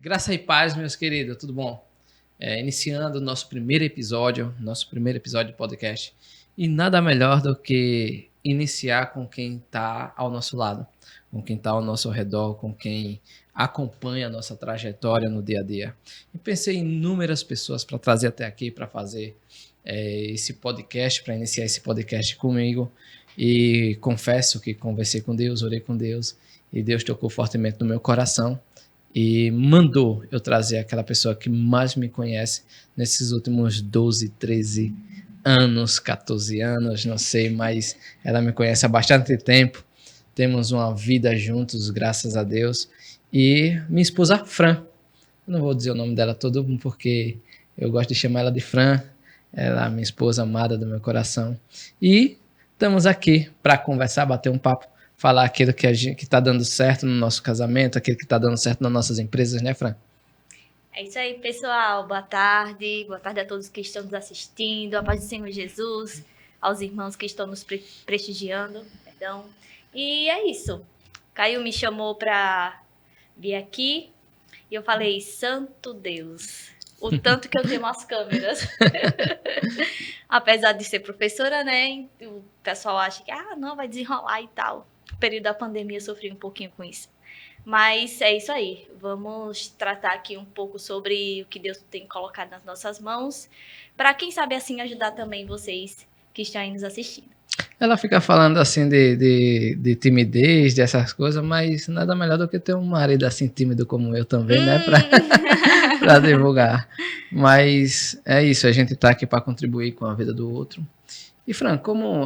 Graça e paz, meus queridos, tudo bom? Iniciando o nosso primeiro episódio de podcast. E nada melhor do que iniciar com quem está ao nosso lado, com quem está ao nosso redor, com quem acompanha a nossa trajetória no dia a dia. E pensei em inúmeras pessoas para trazer até aqui, para fazer esse podcast, para iniciar esse podcast comigo. E confesso que conversei com Deus, orei com Deus, e Deus tocou fortemente no meu coração e mandou eu trazer aquela pessoa que mais me conhece nesses últimos 12, 13 anos, 14 anos, não sei, mas ela me conhece há bastante tempo. Temos uma vida juntos, graças a Deus. E minha esposa, Fran. Eu não vou dizer o nome dela todo porque eu gosto de chamar ela de Fran. Ela é minha esposa amada do meu coração. E estamos aqui para conversar, bater um papo, falar aquilo que está dando certo no nosso casamento, aquilo que está dando certo nas nossas empresas, né, Fran? É isso aí, pessoal. Boa tarde. Boa tarde a todos que estão nos assistindo. A paz do Senhor Jesus. Aos irmãos que estão nos prestigiando. Perdão. E é isso. Caio me chamou para vir aqui. E eu falei, santo Deus. O tanto que eu tenho as câmeras. Apesar de ser professora, né? O pessoal acha que, não, vai desenrolar e tal. No período da pandemia eu sofri um pouquinho com isso. Mas é isso aí, vamos tratar aqui um pouco sobre o que Deus tem colocado nas nossas mãos, para quem sabe assim ajudar também vocês que estão aí nos assistindo. Ela fica falando assim de timidez, dessas coisas, mas nada melhor do que ter um marido assim tímido como eu também, né, para divulgar. Mas é isso, a gente tá aqui para contribuir com a vida do outro. E Fran,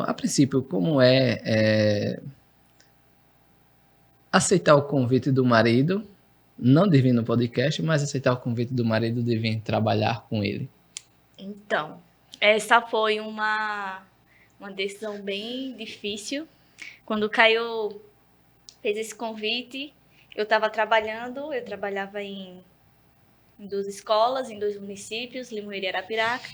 a princípio, como é aceitar o convite do marido, não de vir no podcast, mas aceitar o convite do marido de vir trabalhar com ele? Então, essa foi uma decisão bem difícil. Quando o Caio fez esse convite, eu trabalhava em 2 escolas, em 2 municípios, Limoeiro e Arapiraca.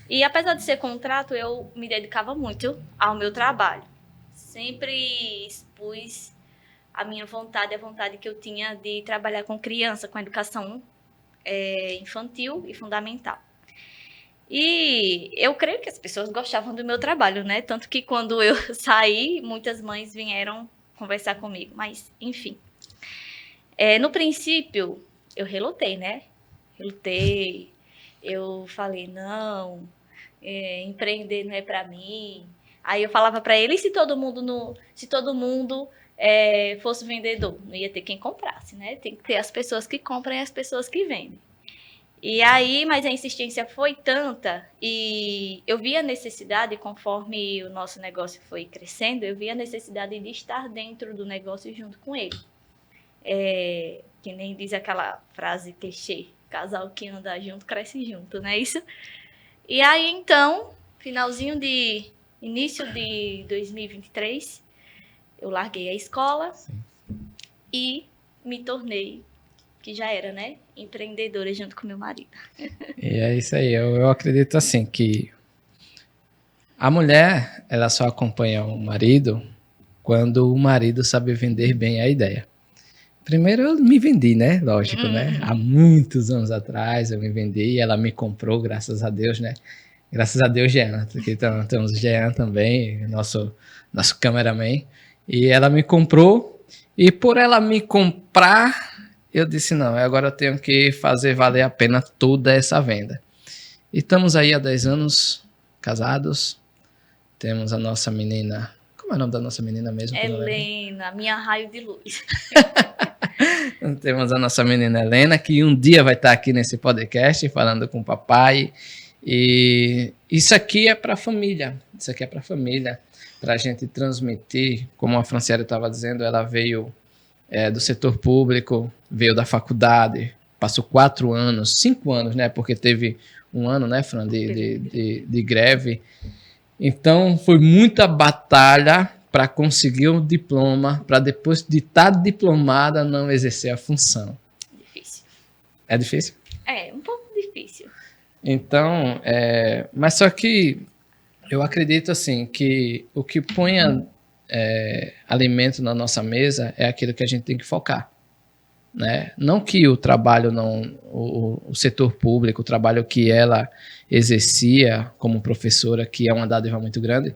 E apesar de ser contrato, eu me dedicava muito ao meu trabalho. Sempre expus a minha vontade, a vontade que eu tinha de trabalhar com criança, com educação infantil e fundamental. E eu creio que as pessoas gostavam do meu trabalho, né? Tanto que quando eu saí, muitas mães vieram conversar comigo. Mas, enfim. No princípio, eu relutei, né? Eu falei, não, empreender não é para mim. Aí eu falava para ele, e se todo mundo fosse vendedor? Não ia ter quem comprasse, né? Tem que ter as pessoas que compram e as pessoas que vendem. E aí, mas a insistência foi tanta e eu vi a necessidade, conforme o nosso negócio foi crescendo, eu vi a necessidade de estar dentro do negócio junto com ele. Que nem diz aquela frase clichê, casal que anda junto, cresce junto, não é isso? E aí, então, início de 2023, eu larguei a escola. Sim. E me tornei, que já era, né, empreendedora junto com meu marido. E é isso aí, eu acredito assim que a mulher, ela só acompanha o marido quando o marido sabe vender bem a ideia. Primeiro eu me vendi, né, lógico, né, há muitos anos atrás eu me vendi e ela me comprou, graças a Deus, né, graças a Deus, Jean, aqui temos o Jean também, nosso cameraman, e ela me comprou, e por ela me comprar, eu disse, não, agora eu tenho que fazer valer a pena toda essa venda. E estamos aí há 10 anos casados. Temos a nossa menina... Como é o nome da nossa menina mesmo? Helena, minha raio de luz. Temos a nossa menina Helena, que um dia vai estar aqui nesse podcast falando com o papai. E isso aqui é para a família. Isso aqui é para a família. Para a gente transmitir, como a Franciele estava dizendo, ela veio... do setor público, veio da faculdade, passou 4 anos, 5 anos, né? Porque teve um ano, né, Fran, de greve. Então, foi muita batalha para conseguir um diploma, para depois de estar diplomada, não exercer a função. Difícil. É difícil? É, um pouco difícil. Então, mas só que eu acredito, assim, que o que põe alimento na nossa mesa é aquilo que a gente tem que focar. né? Não que o trabalho o setor público, o trabalho que ela exercia como professora, que é uma dádiva muito grande,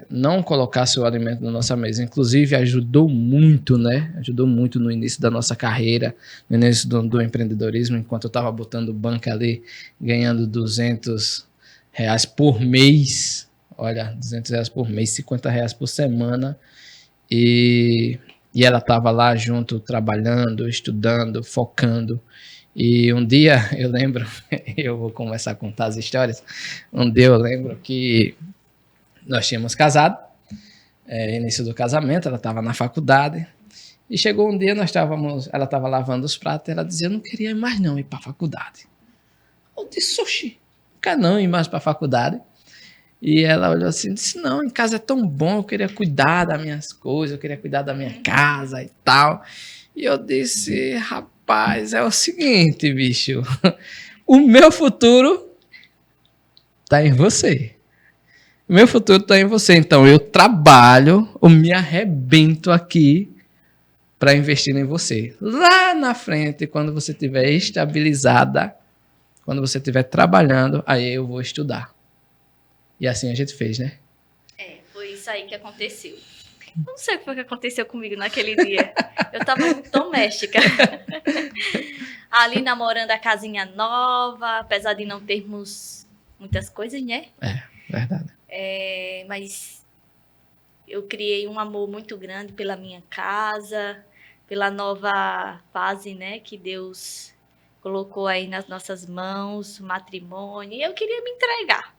não colocasse o alimento na nossa mesa. Inclusive, ajudou muito, né? Ajudou muito no início da nossa carreira, no início do empreendedorismo, enquanto eu estava botando banca ali, ganhando R$ 200 por mês. Olha, R$ 200 por mês, R$ 50 por semana. E ela estava lá junto, trabalhando, estudando, focando. E um dia, eu lembro, eu vou começar a contar as histórias, um dia eu lembro que nós tínhamos casado, início do casamento, ela estava na faculdade, e chegou um dia, ela estava lavando os pratos, e ela dizia, eu não queria mais não ir para a faculdade. Eu disse, oxi, não quer não ir mais para a faculdade. E ela olhou assim e disse, não, em casa é tão bom, eu queria cuidar das minhas coisas, eu queria cuidar da minha casa e tal. E eu disse, rapaz, é o seguinte, bicho, o meu futuro tá em você. O meu futuro tá em você. Então eu trabalho, eu me arrebento aqui para investir em você. Lá na frente, quando você estiver estabilizada, quando você estiver trabalhando, aí eu vou estudar. E assim a gente fez, né? Foi isso aí que aconteceu. Não sei o que foi que aconteceu comigo naquele dia. Eu tava muito doméstica. Ali namorando a casinha nova, apesar de não termos muitas coisas, né? Verdade. Mas eu criei um amor muito grande pela minha casa, pela nova fase, né? Que Deus colocou aí nas nossas mãos, o matrimônio. E eu queria me entregar.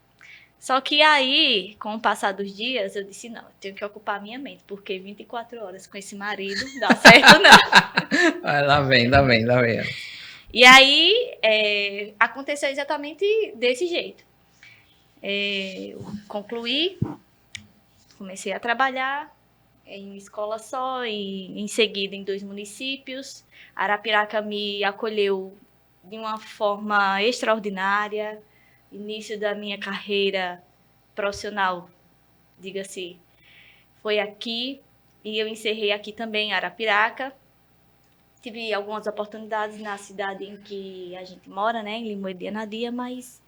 Só que aí, com o passar dos dias, eu disse, não, eu tenho que ocupar a minha mente, porque 24 horas com esse marido não dá certo, não. Lá vem. E aí, aconteceu exatamente desse jeito. Eu concluí, comecei a trabalhar em escola só, e em seguida em 2 municípios. Arapiraca me acolheu de uma forma extraordinária. Início da minha carreira profissional, diga-se, foi aqui, e eu encerrei aqui também, em Arapiraca. Tive algumas oportunidades na cidade em que a gente mora, né, em Limoeiro de Anadia, mas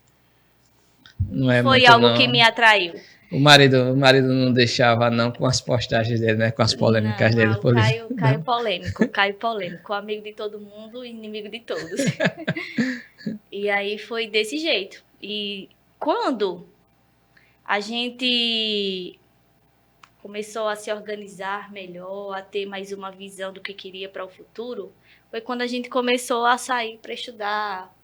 não foi muito, algo não. que me atraiu. O marido não deixava, não, com as postagens dele, né? Com as polêmicas dele. Caio polêmico, amigo de todo mundo e inimigo de todos. E aí foi desse jeito. E quando a gente começou a se organizar melhor, a ter mais uma visão do que queria para o futuro, foi quando a gente começou a sair para estudar,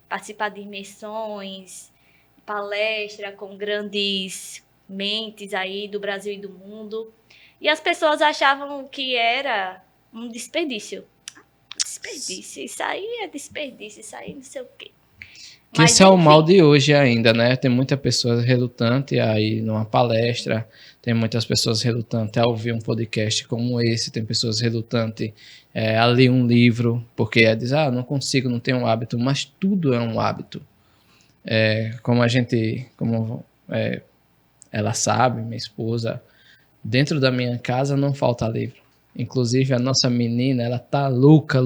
participar de imersões, palestra com grandes mentes aí do Brasil e do mundo. E as pessoas achavam que era um desperdício. Desperdício, isso aí é desperdício, isso aí não sei o quê. Que esse é o mal de hoje ainda, né? Tem muita pessoa relutante a ir numa palestra, tem muitas pessoas relutantes a ouvir um podcast como esse, tem pessoas relutantes a ler um livro, porque diz, não consigo, não tenho um hábito, mas tudo é um hábito. Ela sabe, minha esposa, dentro da minha casa não falta livro. Inclusive a nossa menina, ela tá louca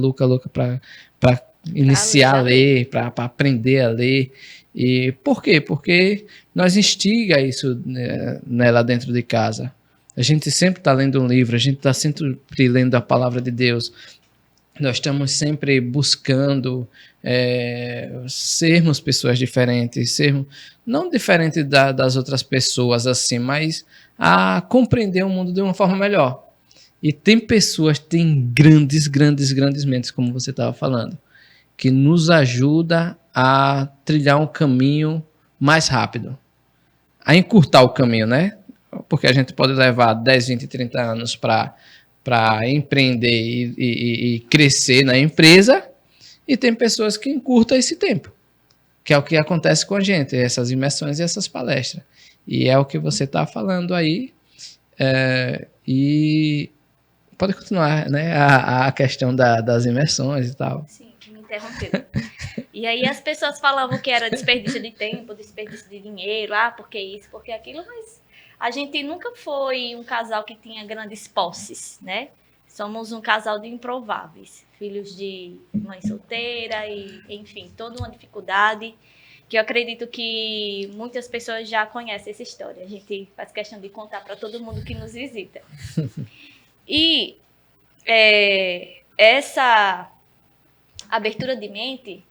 para iniciar a ler, para aprender a ler. E por quê? Porque nós instiga isso nela dentro de casa. A gente sempre está lendo um livro, a gente está sempre lendo a palavra de Deus. Nós estamos sempre buscando sermos pessoas diferentes, não diferente das outras pessoas assim, mas a compreender o mundo de uma forma melhor. E tem pessoas, tem grandes mentes, como você estava falando, que nos ajuda a trilhar um caminho mais rápido, a encurtar o caminho, né? Porque a gente pode levar 10, 20, 30 anos para empreender e crescer na empresa, e tem pessoas que encurtam esse tempo, que é o que acontece com a gente, essas imersões e essas palestras. E é o que você está falando aí, e pode continuar, né? A questão das imersões e tal. Sim, que me interrompeu. E aí as pessoas falavam que era desperdício de tempo, desperdício de dinheiro, porque isso, porque aquilo, mas A gente nunca foi um casal que tinha grandes posses, né? Somos um casal de improváveis, filhos de mãe solteira e, enfim, toda uma dificuldade que eu acredito que muitas pessoas já conhecem essa história. A gente faz questão de contar para todo mundo que nos visita. E essa abertura de mente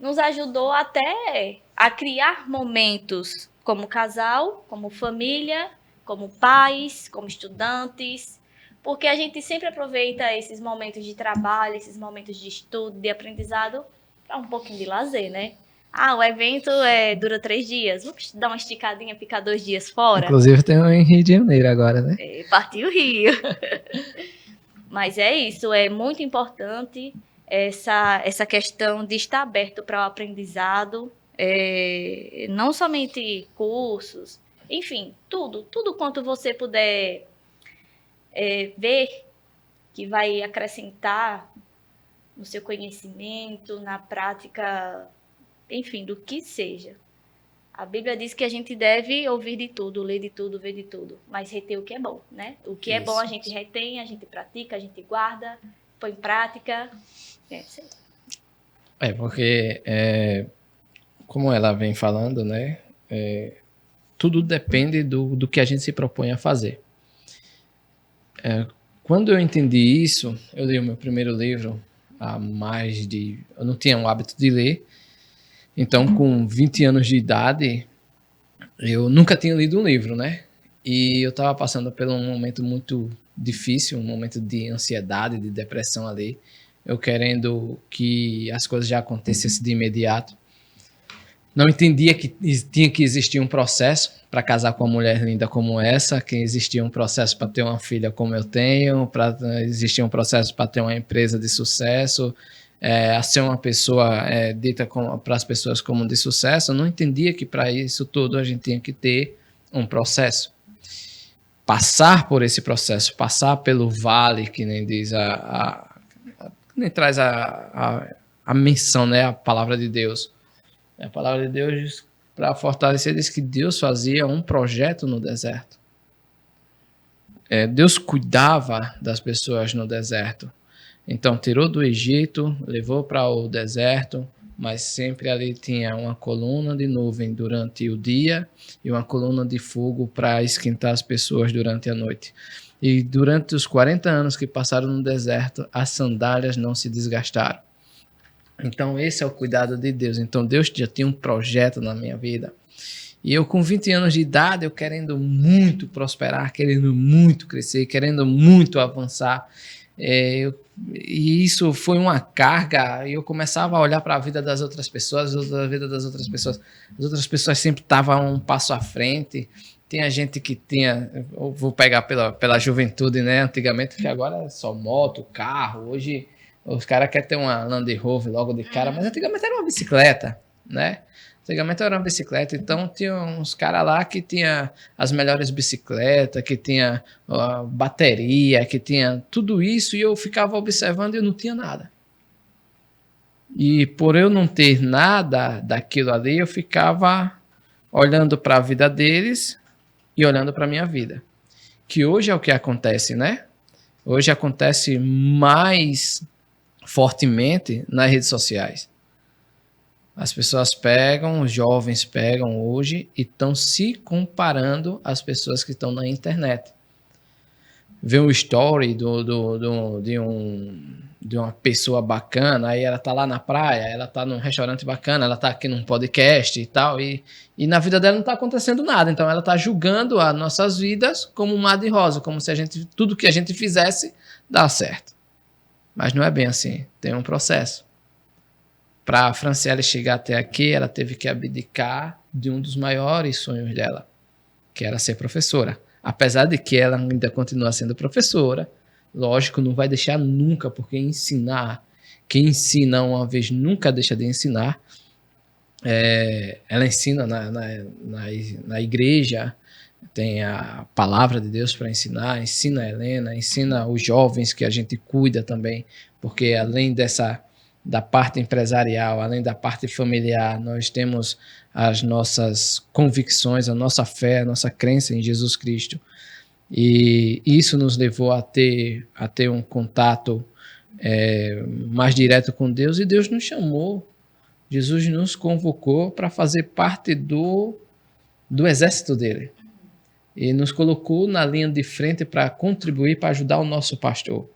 nos ajudou até a criar momentos como casal, como família, como pais, como estudantes, porque a gente sempre aproveita esses momentos de trabalho, esses momentos de estudo, de aprendizado, para um pouquinho de lazer, né? Ah, o evento dura 3 dias, vamos dar uma esticadinha, ficar 2 dias fora? Inclusive tem um em Rio de Janeiro agora, né? Partiu o Rio. Mas é isso, é muito importante essa questão de estar aberto para o aprendizado, não somente cursos, enfim, tudo quanto você puder ver que vai acrescentar no seu conhecimento, na prática, enfim, do que seja. A Bíblia diz que a gente deve ouvir de tudo, ler de tudo, ver de tudo, mas reter o que é bom, né? O que é bom a gente retém, a gente pratica, a gente guarda, põe em prática. Porque, como ela vem falando, né? Tudo depende do que a gente se propõe a fazer. Quando eu entendi isso, eu li o meu primeiro livro há mais de... Eu não tinha o hábito de ler, então com 20 anos de idade, eu nunca tinha lido um livro, né? E eu estava passando por um momento muito difícil, um momento de ansiedade, de depressão ali, eu querendo que as coisas já acontecessem de imediato. Não entendia que tinha que existir um processo para casar com uma mulher linda como essa, que existia um processo para ter uma filha como eu tenho, para existir um processo para ter uma empresa de sucesso, a ser uma pessoa dita para as pessoas como de sucesso. Eu não entendia que para isso tudo a gente tinha que ter um processo. Passar por esse processo, passar pelo vale, que nem diz nem traz a menção, né, a palavra de Deus. A palavra de Deus, para fortalecer, diz que Deus fazia um projeto no deserto. Deus cuidava das pessoas no deserto. Então, tirou do Egito, levou para o deserto, mas sempre ali tinha uma coluna de nuvem durante o dia e uma coluna de fogo para esquentar as pessoas durante a noite. E durante os 40 anos que passaram no deserto, as sandálias não se desgastaram. Então, esse é o cuidado de Deus. Então, Deus já tinha um projeto na minha vida. E eu, com 20 anos de idade, eu querendo muito prosperar, querendo muito crescer, querendo muito avançar. E isso foi uma carga. E eu começava a olhar para a vida das outras pessoas, a vida das outras pessoas. As outras pessoas sempre estavam um passo à frente. Tinha gente que tinha... Eu vou pegar pela juventude, né? Antigamente, que agora é só moto, carro. Hoje... Os caras querem ter uma Land Rover logo de cara, mas antigamente era uma bicicleta, né? Antigamente era uma bicicleta, então tinha uns caras lá que tinha as melhores bicicletas, que tinha bateria, que tinha tudo isso, e eu ficava observando e eu não tinha nada. E por eu não ter nada daquilo ali, eu ficava olhando para a vida deles e olhando para a minha vida. Que hoje é o que acontece, né? Hoje acontece mais fortemente nas redes sociais. As pessoas pegam, os jovens pegam hoje e estão se comparando às pessoas que estão na internet. Vê um story de uma pessoa bacana, aí ela tá lá na praia, ela tá num restaurante bacana, ela tá aqui num podcast e tal, e na vida dela não tá acontecendo nada. Então ela tá julgando as nossas vidas como um mar de rosa, como se tudo que a gente fizesse dá certo. Mas não é bem assim, tem um processo. Para a Franciele chegar até aqui, ela teve que abdicar de um dos maiores sonhos dela, que era ser professora. Apesar de que ela ainda continua sendo professora, lógico, não vai deixar nunca, porque ensinar, quem ensina uma vez nunca deixa de ensinar. Ela ensina na igreja, tem a palavra de Deus para ensinar, ensina a Helena, ensina os jovens que a gente cuida também, porque além dessa da parte empresarial, além da parte familiar, nós temos as nossas convicções, a nossa fé, a nossa crença em Jesus Cristo. E isso nos levou a ter um contato mais direto com Deus, e Deus nos chamou, Jesus nos convocou para fazer parte do exército dele. E nos colocou na linha de frente para contribuir, para ajudar o nosso pastor.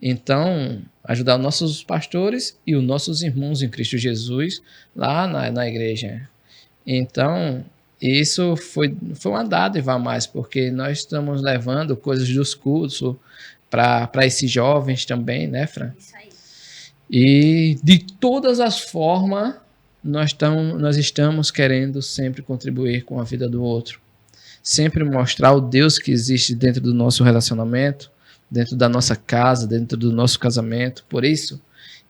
Então, ajudar os nossos pastores e os nossos irmãos em Cristo Jesus lá na igreja. Então, isso foi uma dádiva a mais, porque nós estamos levando coisas dos cursos para esses jovens também, né, Fran? Isso aí. E de todas as formas, nós estamos querendo sempre contribuir com a vida do outro. Sempre mostrar o Deus que existe dentro do nosso relacionamento, dentro da nossa casa, dentro do nosso casamento. Por isso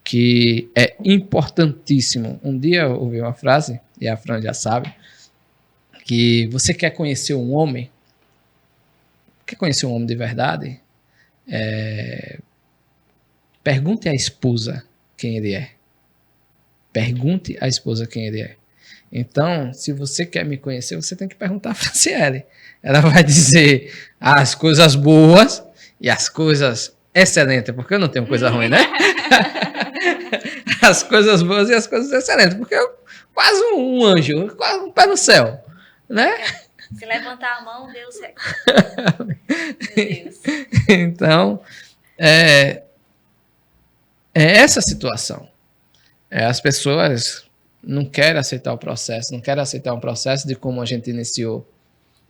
que é importantíssimo. Um dia eu ouvi uma frase, e a Fran já sabe, que você quer conhecer um homem, de verdade, pergunte à esposa quem ele é. Pergunte à esposa quem ele é. Então, se você quer me conhecer, você tem que perguntar a Franciele. Ela vai dizer as coisas boas e as coisas excelentes, porque eu não tenho coisa ruim, né? As coisas boas e as coisas excelentes, porque eu quase um anjo, quase um pé no céu, né? Se levantar a mão, Deus recebe. Meu Deus. Então, é essa situação. As pessoas não querem aceitar o processo, não querem aceitar um processo de como a gente iniciou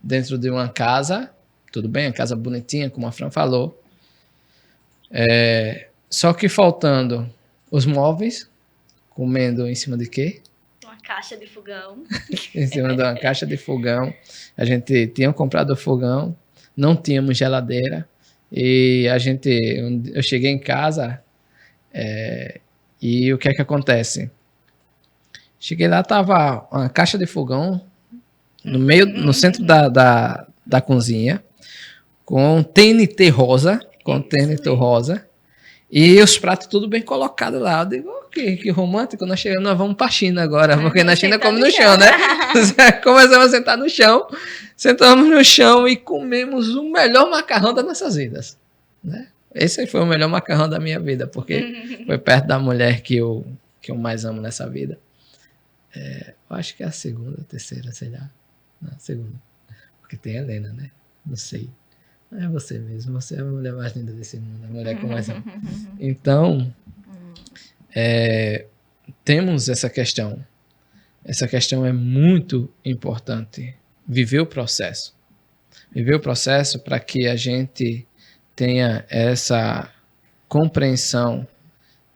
dentro de uma casa, tudo bem, a casa bonitinha, como a Fran falou, só que faltando os móveis, comendo em cima de quê? Uma caixa de fogão. Em cima de uma caixa de fogão. A gente tinha comprado o fogão, não tínhamos geladeira, e eu cheguei em casa, e o que é que acontece? Cheguei lá, tava uma caixa de fogão no centro da cozinha, com TNT rosa, e os pratos tudo bem colocados lá. Eu digo, que romântico, nós vamos para a China agora, porque na China come no chão, né? Começamos a sentar no chão, sentamos no chão e comemos o melhor macarrão das nossas vidas, né? Esse foi o melhor macarrão da minha vida, porque foi perto da mulher que eu mais amo nessa vida. Eu acho que é a segunda, a terceira, sei lá. Não, a segunda. Porque tem a Helena, né? Não sei. É você mesmo. Você é a mulher mais linda desse mundo. A mulher que eu mais amo. Então, temos essa questão. Essa questão é muito importante. Viver o processo. Viver o processo para que a gente tenha essa compreensão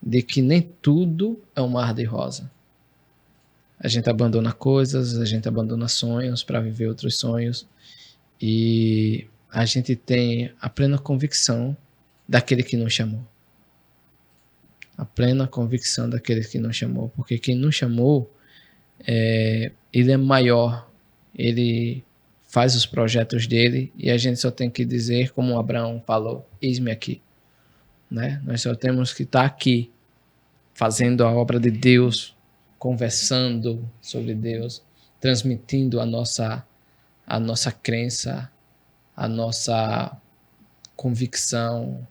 de que nem tudo é um mar de rosa. A gente abandona coisas, a gente abandona sonhos para viver outros sonhos, e a gente tem a plena convicção daquele que nos chamou. A plena convicção daquele que nos chamou, porque quem nos chamou, ele é maior, ele faz os projetos dele, e a gente só tem que dizer, como Abraão falou, eis-me aqui, né? Nós só temos que estar aqui, fazendo a obra de Deus, conversando sobre Deus, transmitindo a nossa crença, a nossa convicção,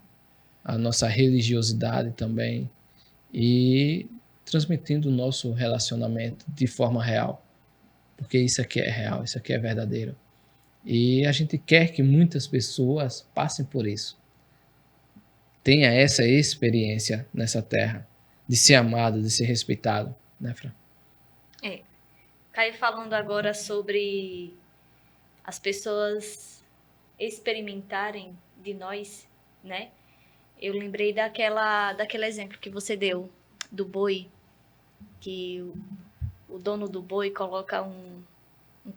a nossa religiosidade também, e transmitindo o nosso relacionamento de forma real, porque isso aqui é real, isso aqui é verdadeiro. E a gente quer que muitas pessoas passem por isso, tenha essa experiência nessa terra, de ser amado, de ser respeitado, né, Fran? Caio falando agora sobre as pessoas experimentarem de nós, né? Eu lembrei daquele exemplo que você deu, do boi, que o dono do boi coloca um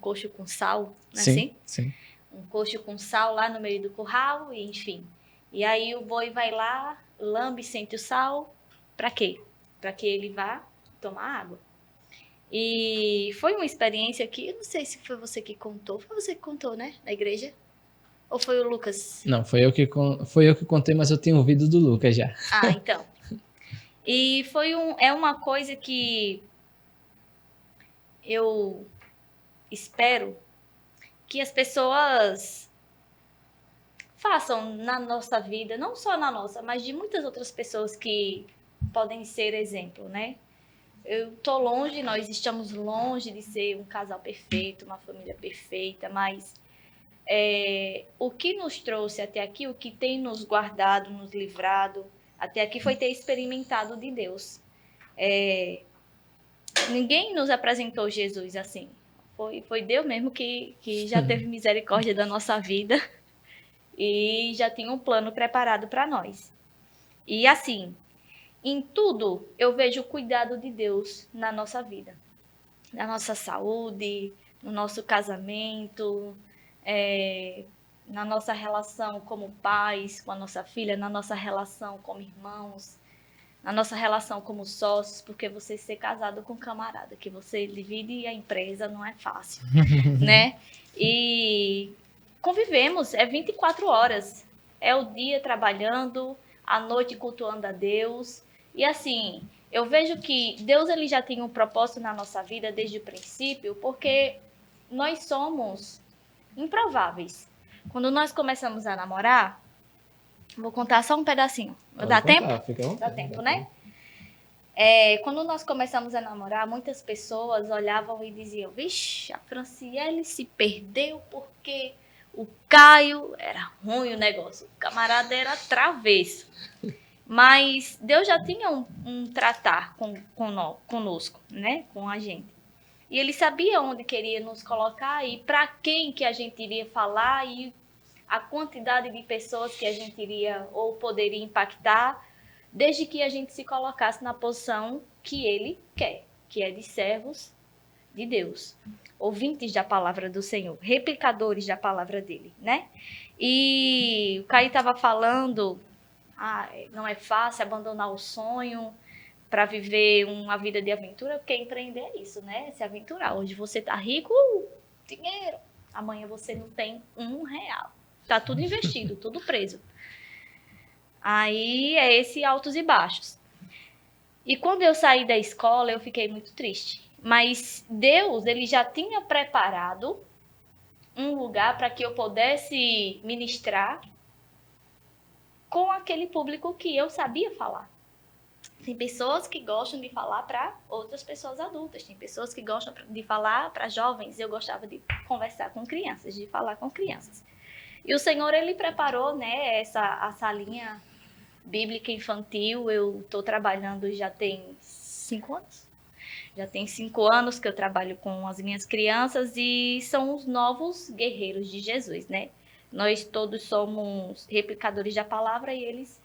coxo com sal, não é assim? Sim. Um coxo com sal lá no meio do curral, e enfim. E aí o boi vai lá, lambe, sente o sal, para quê? Para que ele vá tomar água. E foi uma experiência que, eu não sei se foi você que contou, foi você que contou, né, na igreja? Ou foi o Lucas? Não, foi eu que contei, mas eu tinha ouvido do Lucas já. Ah, então. E é uma coisa que eu espero que as pessoas façam na nossa vida, não só na nossa, mas de muitas outras pessoas que podem ser exemplo, né? Eu tô longe, nós estamos longe de ser um casal perfeito, uma família perfeita, mas o que nos trouxe até aqui, o que tem nos guardado, nos livrado até aqui foi ter experimentado de Deus. Ninguém nos apresentou Jesus assim. Foi Deus mesmo que já teve misericórdia da nossa vida e já tinha um plano preparado para nós. E assim, em tudo eu vejo o cuidado de Deus na nossa vida, na nossa saúde, no nosso casamento, na nossa relação como pais com a nossa filha, na nossa relação como irmãos, na nossa relação como sócios, porque você ser casado com um camarada, que você divide a empresa, não é fácil, né? E convivemos, é 24 horas. É o dia trabalhando, a noite cultuando a Deus. E assim, eu vejo que Deus ele já tem um propósito na nossa vida desde o princípio, porque nós somos improváveis. Quando nós começamos a namorar, vou contar só um pedacinho. Dá tempo? Dá tempo, né? Quando nós começamos a namorar, muitas pessoas olhavam e diziam: vixe, a Franciele se perdeu porque o Caio era ruim o negócio, o camarada era travesso. Mas Deus já tinha um tratar conosco, né? Com a gente. E ele sabia onde queria nos colocar e para quem que a gente iria falar e a quantidade de pessoas que a gente iria ou poderia impactar, desde que a gente se colocasse na posição que ele quer, que é de servos de Deus, ouvintes da palavra do Senhor, replicadores da palavra dele, né? E o Caio estava falando, não é fácil abandonar o sonho para viver uma vida de aventura, porque empreender é isso, né? Se aventurar. Hoje você tá rico, dinheiro. Amanhã você não tem R$ 1. Tá tudo investido, tudo preso. Aí é esse altos e baixos. E quando eu saí da escola, eu fiquei muito triste. Mas Deus, ele já tinha preparado um lugar para que eu pudesse ministrar com aquele público que eu sabia falar. Tem pessoas que gostam de falar para outras pessoas adultas, tem pessoas que gostam de falar para jovens. Eu gostava de conversar com crianças, de falar com crianças. E o Senhor, ele preparou, né, a salinha bíblica infantil. Eu estou trabalhando já tem 5 anos. Já tem 5 anos que eu trabalho com as minhas crianças e são os novos guerreiros de Jesus, né? Nós todos somos replicadores da palavra e eles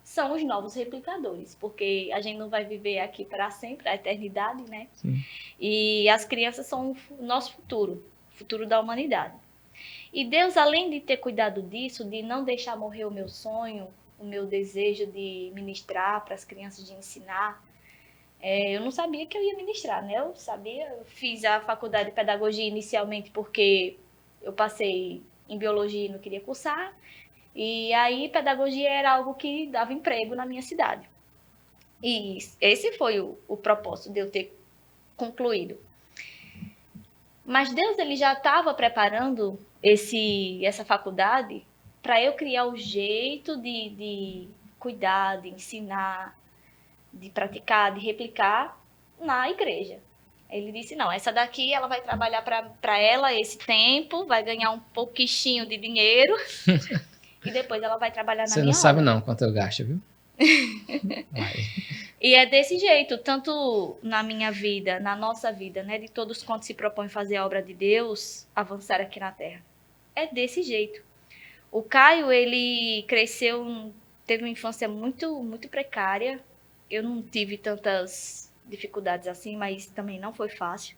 são os novos replicadores, porque a gente não vai viver aqui para sempre, a eternidade, né? Sim. E as crianças são o nosso futuro, o futuro da humanidade. E Deus, além de ter cuidado disso, de não deixar morrer o meu sonho, o meu desejo de ministrar para as crianças, de ensinar, eu não sabia que eu ia ministrar, né? Eu fiz a faculdade de pedagogia inicialmente porque eu passei em biologia e não queria cursar, e aí pedagogia era algo que dava emprego na minha cidade. E esse foi o propósito de eu ter concluído. Mas Deus, ele já estava preparando essa faculdade para eu criar o jeito de cuidar, de ensinar, de praticar, de replicar na igreja. Ele disse, não, essa daqui ela vai trabalhar para ela esse tempo, vai ganhar um pouquinho de dinheiro e depois ela vai trabalhar na minha obra. Você não sabe não quanto eu gasto, viu? Vai. E é desse jeito, tanto na minha vida, na nossa vida, né? De todos quantos se propõem fazer a obra de Deus, avançar aqui na Terra. É desse jeito. O Caio, ele cresceu, teve uma infância muito, muito precária. Eu não tive tantas dificuldades assim, mas também não foi fácil.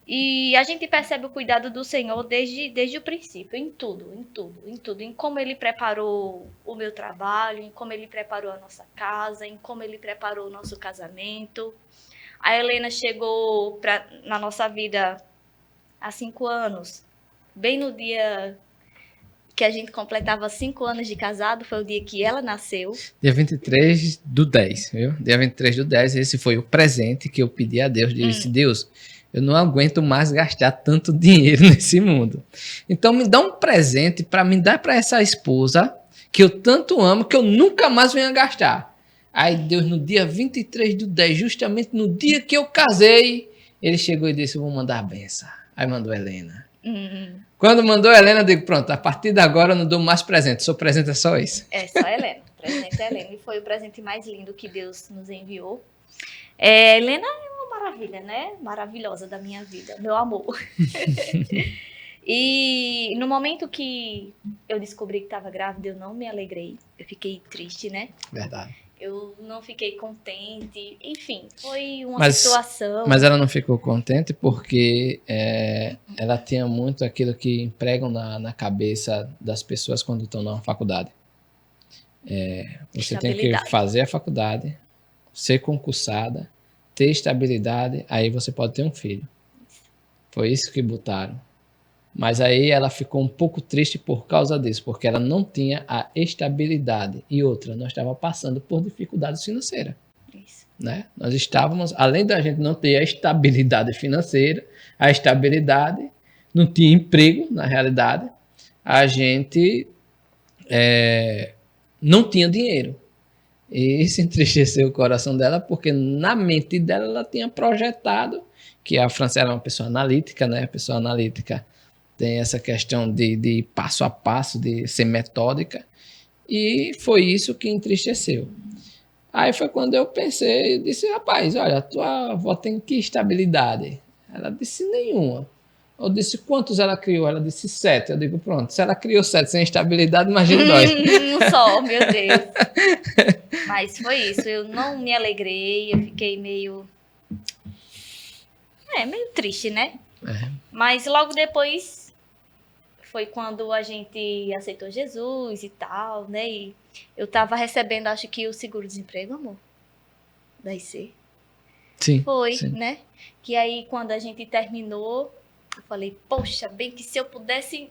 E a gente percebe o cuidado do Senhor desde o princípio, em tudo, em tudo, em tudo. Em como Ele preparou o meu trabalho, em como Ele preparou a nossa casa, em como Ele preparou o nosso casamento. A Helena chegou na nossa vida há 5 anos, bem no dia que a gente completava 5 anos de casado, foi o dia que ela nasceu. Dia 23/10, viu? Dia 23/10, esse foi o presente que eu pedi a Deus. Eu disse, Deus, eu não aguento mais gastar tanto dinheiro nesse mundo. Então me dá um presente para me dar para essa esposa que eu tanto amo, que eu nunca mais venha gastar. Aí Deus, no dia 23/10, justamente no dia que eu casei, ele chegou e disse, eu vou mandar a benção. Aí mandou a Helena. Quando mandou a Helena, eu digo, pronto, a partir de agora eu não dou mais presente, seu presente é só isso. É só a Helena, o presente é a Helena. E foi o presente mais lindo que Deus nos enviou. Helena é uma maravilha, né? Maravilhosa da minha vida, meu amor. E no momento que eu descobri que estava grávida, eu não me alegrei. Eu fiquei triste, né? Verdade. Eu não fiquei contente. Enfim, foi uma situação... Mas ela não ficou contente porque ela tinha muito aquilo que empregam na cabeça das pessoas quando estão na faculdade. Você tem que fazer a faculdade, ser concursada, ter estabilidade, aí você pode ter um filho. Foi isso que botaram. Mas aí ela ficou um pouco triste por causa disso, porque ela não tinha a estabilidade. E outra, nós estávamos passando por dificuldades financeiras. Isso. Né? Nós estávamos, além da gente não ter a estabilidade financeira, a estabilidade, não tinha emprego, na realidade, a gente não tinha dinheiro. E isso entristeceu o coração dela, porque na mente dela ela tinha projetado, que a Francine era uma pessoa analítica, né? A pessoa analítica tem essa questão de passo a passo, de ser metódica, e foi isso que entristeceu. Aí foi quando eu pensei, disse, rapaz, olha, a tua avó tem que estabilidade? Ela disse, nenhuma. Eu disse, quantos ela criou? Ela disse, 7. Eu digo, pronto, se ela criou 7 sem estabilidade, imagina nós. Um só, meu Deus. Mas foi isso, eu não me alegrei, eu fiquei meio triste, né? Mas logo depois foi quando a gente aceitou Jesus e tal, né? E eu tava recebendo, acho que o seguro-desemprego, amor, da IC. Sim. Foi, sim. né? Que aí quando a gente terminou, eu falei, poxa, bem que se eu pudesse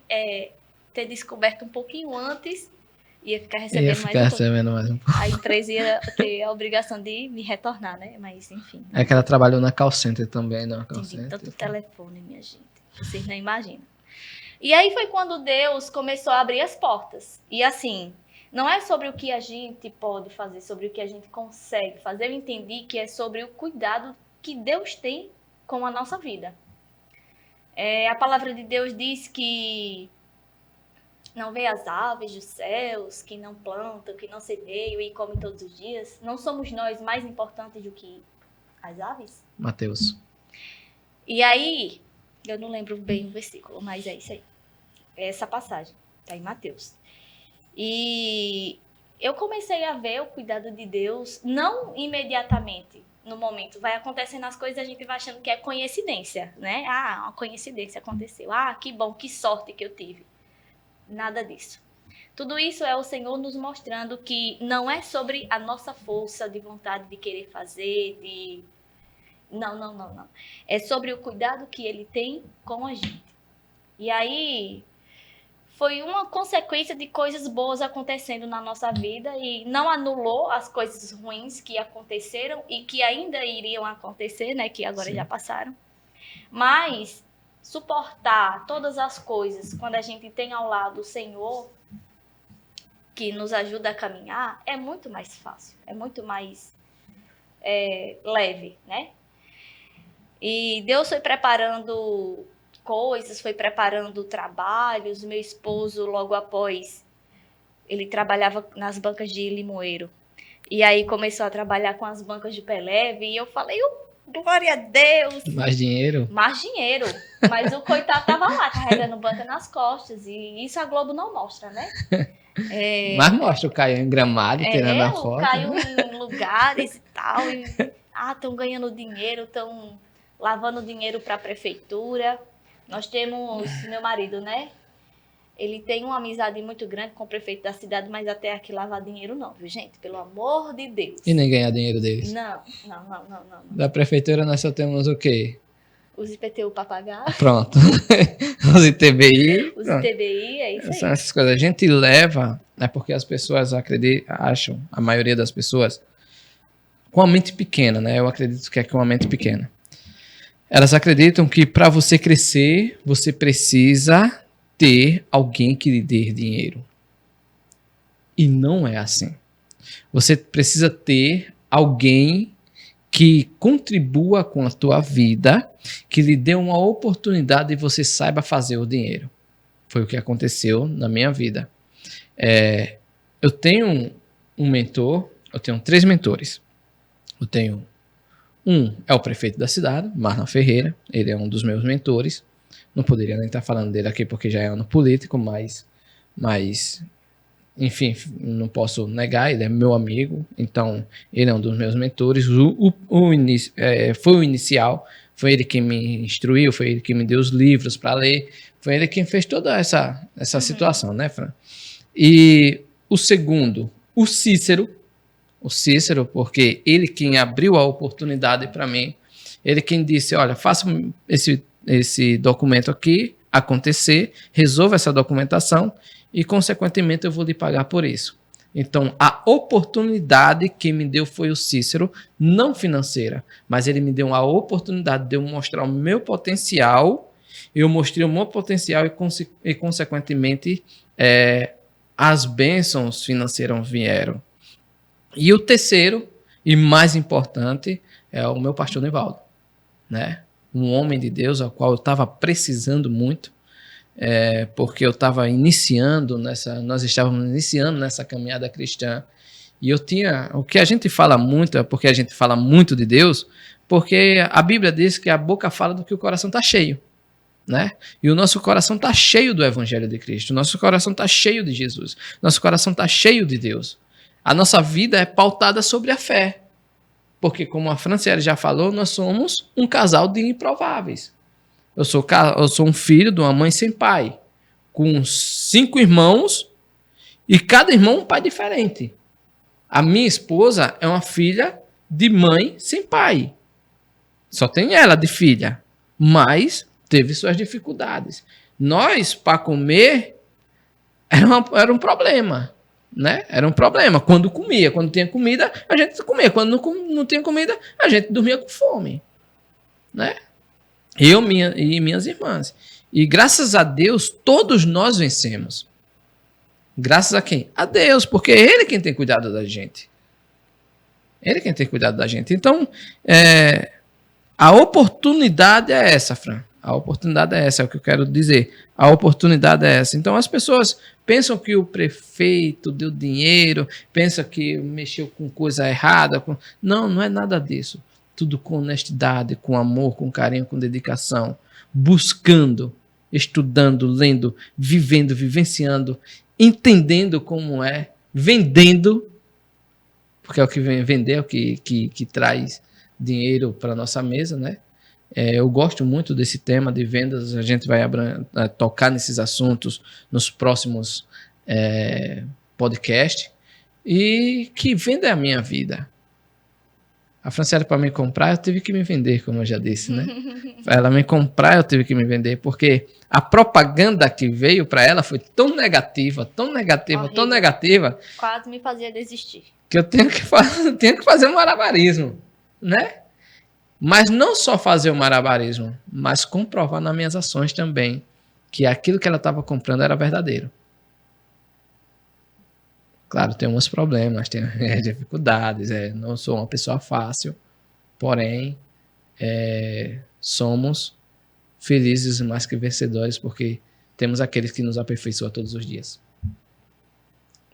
ter descoberto um pouquinho antes, ia ficar recebendo mais um pouco. A empresa ia ter a obrigação de me retornar, né? Mas enfim. É que ela trabalhou na call center também, não? Entendi tanto telefone, minha gente. Vocês não imaginam. E aí foi quando Deus começou a abrir as portas. E assim, não é sobre o que a gente pode fazer, sobre o que a gente consegue fazer. Eu entendi que é sobre o cuidado que Deus tem com a nossa vida. A palavra de Deus diz que não vê as aves dos céus, que não plantam, que não semeiam e comem todos os dias. Não somos nós mais importantes do que as aves? Mateus. E aí, eu não lembro bem o versículo, mas é isso aí. É essa passagem, tá em Mateus. E eu comecei a ver o cuidado de Deus, não imediatamente, no momento. Vai acontecendo as coisas, a gente vai achando que é coincidência, né? Ah, uma coincidência aconteceu. Ah, que bom, que sorte que eu tive. Nada disso. Tudo isso é o Senhor nos mostrando que não é sobre a nossa força de vontade de querer fazer, de... Não. É sobre o cuidado que Ele tem com a gente. E aí, foi uma consequência de coisas boas acontecendo na nossa vida e não anulou as coisas ruins que aconteceram e que ainda iriam acontecer, né? Que agora já passaram. Mas suportar todas as coisas quando a gente tem ao lado o Senhor, que nos ajuda a caminhar, é muito mais fácil, é muito mais leve, né? E Deus foi preparando coisas, foi preparando trabalhos. Meu esposo, logo após, ele trabalhava nas bancas de limoeiro. E aí começou a trabalhar com as bancas de pé leve. E eu falei, glória a Deus! Mais dinheiro? Mais dinheiro. Mas o coitado tava lá, carregando banca nas costas. E isso a Globo não mostra, né? Mas mostra o Caio em Gramado, tirando a foto. O Caio em lugares e tal. Estão ganhando dinheiro, estão lavando dinheiro para a prefeitura. Nós temos meu marido, né? Ele tem uma amizade muito grande com o prefeito da cidade, mas até aqui lavar dinheiro não, viu, gente? Pelo amor de Deus. E nem ganhar dinheiro deles. Não. Da prefeitura nós só temos o quê? Os IPTU para pagar. Pronto. Os ITBI. Os Pronto. ITBI, é isso São aí. essas coisas. A gente leva, é porque as pessoas acham, a maioria das pessoas, com a mente pequena, né? Eu acredito que é com a mente pequena. Elas acreditam que para você crescer, você precisa ter alguém que lhe dê dinheiro. E não é assim. Você precisa ter alguém que contribua com a tua vida, que lhe dê uma oportunidade e você saiba fazer o dinheiro. Foi o que aconteceu na minha vida. Eu tenho um mentor, eu tenho 3 mentores. Eu tenho é o prefeito da cidade, Marlon Ferreira, ele é um dos meus mentores. Não poderia nem estar falando dele aqui porque já é ano político, mas enfim, não posso negar, ele é meu amigo, então ele é um dos meus mentores. Foi o inicial, foi ele que me instruiu, foi ele que me deu os livros para ler, foi ele quem fez toda essa situação, né, Fran? E o segundo, o Cícero, porque ele quem abriu a oportunidade para mim, ele quem disse, olha, faça esse documento aqui acontecer, resolva essa documentação e, consequentemente, eu vou lhe pagar por isso. Então, a oportunidade que me deu foi o Cícero, não financeira, mas ele me deu a oportunidade de eu mostrar o meu potencial, eu mostrei o meu potencial e consequentemente, as bênçãos financeiras vieram. E o terceiro, e mais importante, é o meu pastor Nivaldo, né? Um homem de Deus, ao qual eu estava precisando muito, porque eu estava nós estávamos iniciando nessa caminhada cristã, e eu tinha, o que a gente fala muito, é porque a gente fala muito de Deus, porque a Bíblia diz que a boca fala do que o coração está cheio, né? E o nosso coração está cheio do Evangelho de Cristo, o nosso coração está cheio de Jesus, nosso coração está cheio de Deus. A nossa vida é pautada sobre a fé, porque como a Franciele já falou, nós somos um casal de improváveis. Eu sou um filho de uma mãe sem pai, com 5 irmãos, e cada irmão um pai diferente. A minha esposa é uma filha de mãe sem pai. Só tem ela de filha, mas teve suas dificuldades. Nós, para comer, era um problema, né? Era um problema. Quando tinha comida, a gente comia. Quando não tinha comida, a gente dormia com fome, né? Eu e minhas irmãs. E graças a Deus, todos nós vencemos. Graças a quem? A Deus, porque é Ele quem tem cuidado da gente. Ele quem tem cuidado da gente. Então, a oportunidade é essa, Fran. A oportunidade é essa, é o que eu quero dizer. A oportunidade é essa. Então, as pessoas pensam que o prefeito deu dinheiro, pensam que mexeu com coisa errada. Não, não é nada disso. Tudo com honestidade, com amor, com carinho, com dedicação, buscando, estudando, lendo, vivendo, vivenciando, entendendo como é, vendendo, porque é o que vem vender, é o que traz dinheiro para a nossa mesa, né? Eu gosto muito desse tema de vendas, a gente vai tocar nesses assuntos nos próximos podcasts, e que venda é a minha vida. A Franciele, para me comprar, eu tive que me vender, como eu já disse, né? Para ela me comprar, eu tive que me vender, porque a propaganda que veio para ela foi tão negativa, tão negativa, horrível, tão negativa. Quase me fazia desistir. Que eu tenho que fazer um malabarismo, né? Mas não só fazer o malabarismo, mas comprovar nas minhas ações também que aquilo que ela estava comprando era verdadeiro. Claro, tem uns problemas, tem dificuldades, não sou uma pessoa fácil, porém, somos felizes mais que vencedores, porque temos aqueles que nos aperfeiçoam todos os dias.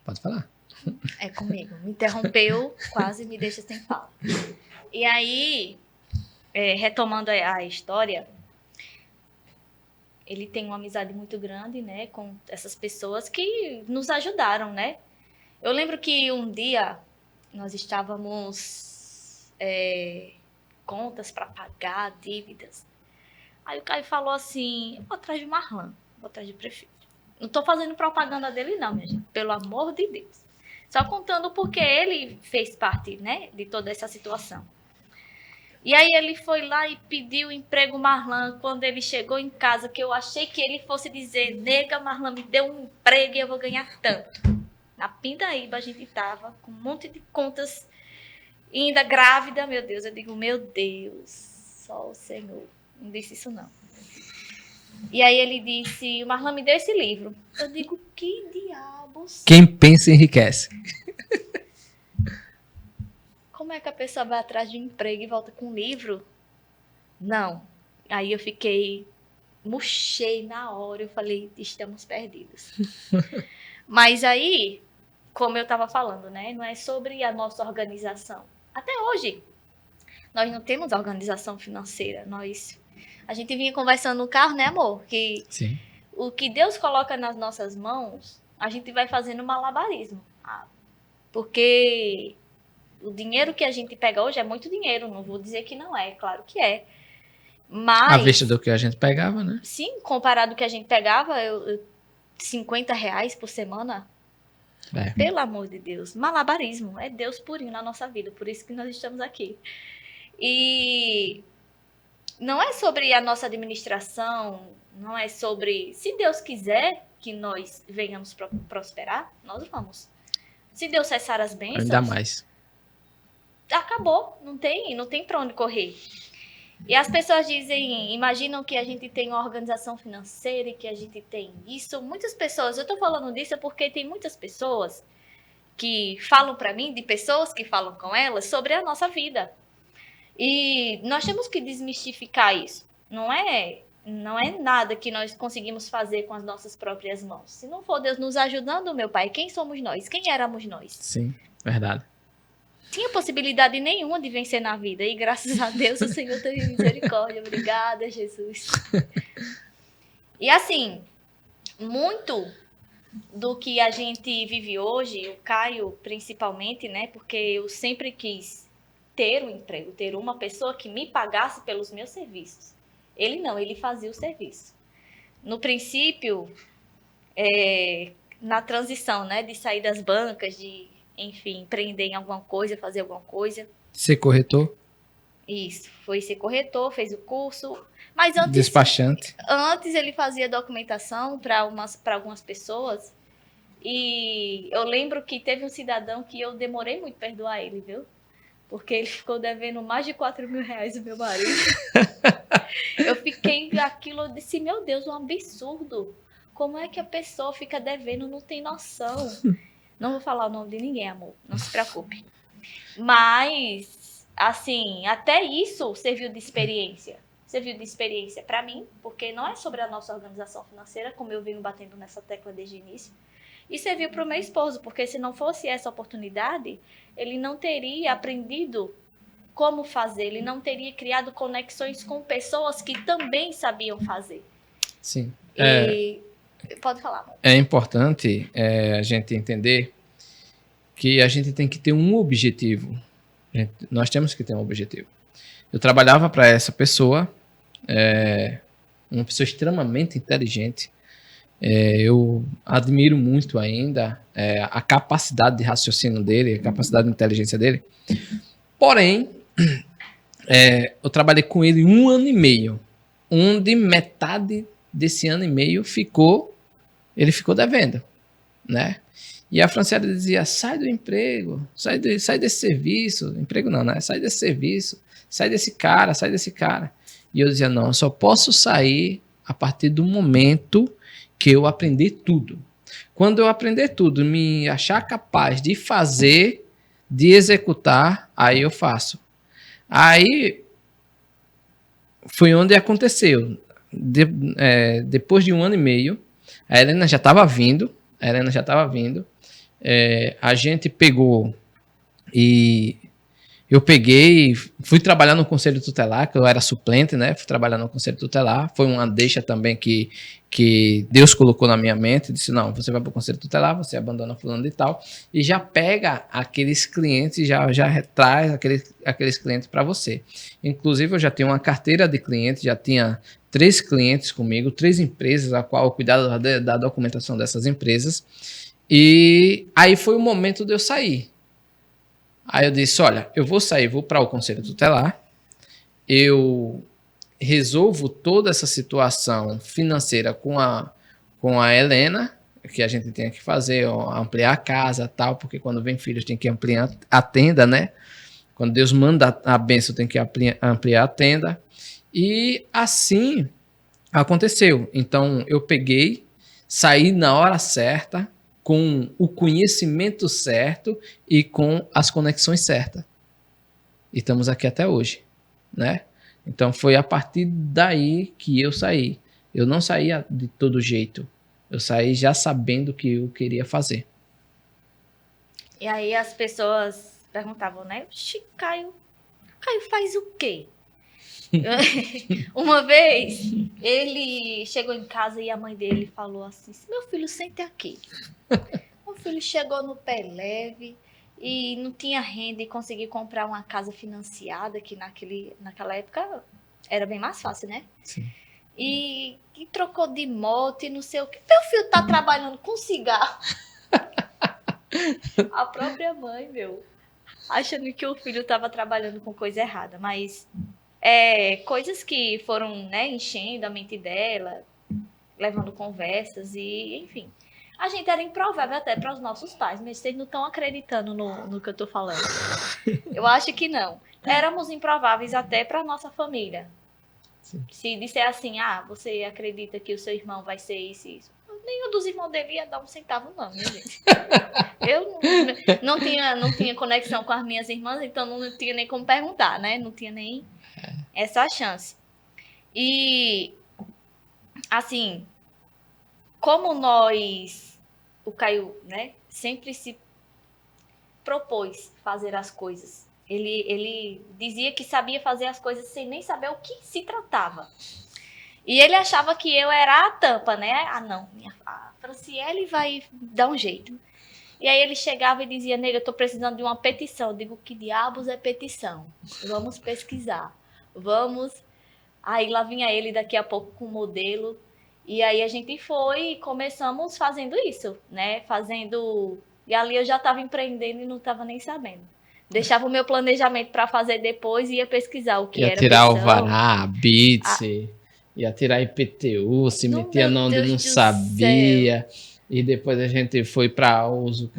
Pode falar. É comigo. Me interrompeu, quase me deixa sem fala. E aí, retomando a história, ele tem uma amizade muito grande, né, com essas pessoas que nos ajudaram, né? Eu lembro que um dia nós estávamos contas para pagar, dívidas. Aí o Caio falou assim, eu vou atrás de Marlon, vou atrás de prefeito. Não estou fazendo propaganda dele não, minha gente, pelo amor de Deus. Só contando porque ele fez parte, né, de toda essa situação. E aí ele foi lá e pediu o emprego Marlan. Quando ele chegou em casa, que eu achei que ele fosse dizer, nega, Marlan, me deu um emprego e eu vou ganhar tanto. Na Pindaíba a gente tava com um monte de contas, ainda grávida, meu Deus. Eu digo, meu Deus, só o Senhor. Não disse isso não. E aí ele disse, o Marlan me deu esse livro. Eu digo, que diabos? Quem pensa enriquece. Como é que a pessoa vai atrás de um emprego e volta com um livro? Não. Aí eu fiquei, murchei na hora, eu falei, estamos perdidos. Mas aí, como eu estava falando, né? Não é sobre a nossa organização. Até hoje, nós não temos organização financeira. A gente vinha conversando no carro, né, amor? Que Sim. o que Deus coloca nas nossas mãos, a gente vai fazendo malabarismo. Porque o dinheiro que a gente pega hoje é muito dinheiro. Não vou dizer que não é, claro que é. Mas, À vista do que a gente pegava, né? sim, comparado ao que a gente pegava, R$50 por semana, pelo amor de Deus, malabarismo, é Deus purinho na nossa vida, por isso que nós estamos aqui. E não é sobre a nossa administração, não é sobre, se Deus quiser que nós venhamos prosperar, nós vamos. Se Deus cessar as bênçãos, Ainda mais. Acabou, não tem para onde correr. E as pessoas dizem, imaginam que a gente tem uma organização financeira e que a gente tem isso. Muitas pessoas, eu tô falando disso porque tem muitas pessoas que falam para mim, de pessoas que falam com elas, sobre a nossa vida. E nós temos que desmistificar isso. Não é nada que nós conseguimos fazer com as nossas próprias mãos. Se não for Deus nos ajudando, meu Pai, quem somos nós? Quem éramos nós? Sim, verdade. Tinha possibilidade nenhuma de vencer na vida. E graças a Deus o Senhor teve misericórdia. Obrigada, Jesus. E assim, muito do que a gente vive hoje, o Caio principalmente, né? Porque eu sempre quis ter um emprego, ter uma pessoa que me pagasse pelos meus serviços. Ele não, ele fazia o serviço. No princípio, na transição, né? De sair das bancas, de enfim, empreender em alguma coisa, fazer alguma coisa. Ser corretor? Isso, foi ser corretor, fez o curso. Mas antes... Despachante. Antes ele fazia documentação para algumas pessoas. E eu lembro que teve um cidadão que eu demorei muito a perdoar ele, viu? Porque ele ficou devendo mais de R$4.000 ao meu marido. Eu fiquei aquilo, eu disse, meu Deus, um absurdo. Como é que a pessoa fica devendo, não tem noção. Não vou falar o nome de ninguém, amor. Não se preocupe. Mas, assim, até isso serviu de experiência. Serviu de experiência para mim, porque não é sobre a nossa organização financeira, como eu venho batendo nessa tecla desde o início. E serviu para o meu esposo, porque se não fosse essa oportunidade, ele não teria aprendido como fazer. Ele não teria criado conexões com pessoas que também sabiam fazer. Sim. Pode falar, amor. É importante a gente entender que a gente tem que ter um objetivo. Nós temos que ter um objetivo. Eu trabalhava para essa pessoa, uma pessoa extremamente inteligente. Eu admiro muito ainda a capacidade de raciocínio dele, a capacidade de inteligência dele. Porém, eu trabalhei com ele 1 ano e meio, onde metade desse ano e meio ele ficou devendo, né? E a Franciele dizia, sai do emprego, sai desse serviço, emprego não, né? Sai desse serviço, sai desse cara. E eu dizia, não, eu só posso sair a partir do momento que eu aprender tudo. Quando eu aprender tudo, me achar capaz de fazer, de executar, aí eu faço. Aí foi onde aconteceu. Depois de 1 ano e meio, a Helena já estava vindo, a gente pegou e eu peguei, fui trabalhar no Conselho Tutelar, que eu era suplente, né? Fui trabalhar no Conselho Tutelar, foi uma deixa também que Deus colocou na minha mente, disse, não, você vai para o Conselho Tutelar, você abandona fulano e tal, e já pega aqueles clientes, já traz aqueles clientes para você. Inclusive, eu já tenho uma carteira de clientes, já tinha 3 clientes comigo, 3 empresas, a qual eu cuidava da documentação dessas empresas, e aí foi o momento de eu sair. Aí eu disse, olha, eu vou sair, vou para o Conselho Tutelar, eu resolvo toda essa situação financeira com a Helena, que a gente tinha que fazer, ó, ampliar a casa, tal, porque quando vem filhos tem que ampliar a tenda, né? Quando Deus manda a bênção, tem que ampliar a tenda. E assim aconteceu. Então, eu peguei, saí na hora certa, com o conhecimento certo e com as conexões certas. E estamos aqui até hoje, né? Então, foi a partir daí que eu saí. Eu não saía de todo jeito. Eu saí já sabendo o que eu queria fazer. E aí as pessoas perguntavam, né? Caio faz o quê? Uma vez, ele chegou em casa e a mãe dele falou assim, meu filho, sente aqui. Meu filho chegou no pé leve e não tinha renda e conseguiu comprar uma casa financiada, que naquela época era bem mais fácil, né? Sim. E trocou de moto e não sei o que. Meu filho tá trabalhando com cigarro. A própria mãe, achando que o filho tava trabalhando com coisa errada. Mas coisas que foram, né, enchendo a mente dela, levando conversas e, enfim. A gente era improvável até para os nossos pais, mas vocês não estão acreditando no que eu tô falando. Eu acho que não. Éramos improváveis até para nossa família. Sim. Se disser assim, você acredita que o seu irmão vai ser isso e isso. Nenhum dos irmãos dele ia dar um centavo, não, minha gente. Eu não tinha conexão com as minhas irmãs, então não tinha nem como perguntar, né? Não tinha nem essa chance. E, assim, como o Caio, né, sempre se propôs fazer as coisas. Ele dizia que sabia fazer as coisas sem nem saber o que se tratava. E ele achava que eu era a tampa, né? Não, a Franciele vai dar um jeito. E aí ele chegava e dizia, nega, eu tô precisando de uma petição. Eu digo, que diabos é petição? Vamos pesquisar. Vamos. Aí lá vinha ele daqui a pouco com o modelo. E aí a gente foi e começamos fazendo isso, né? E ali eu já estava empreendendo e não estava nem sabendo. Deixava o meu planejamento para fazer depois e ia pesquisar o que era petição. Ia tirar alvará, BITS, ia tirar IPTU, se metia onde não sabia. E depois a gente foi para os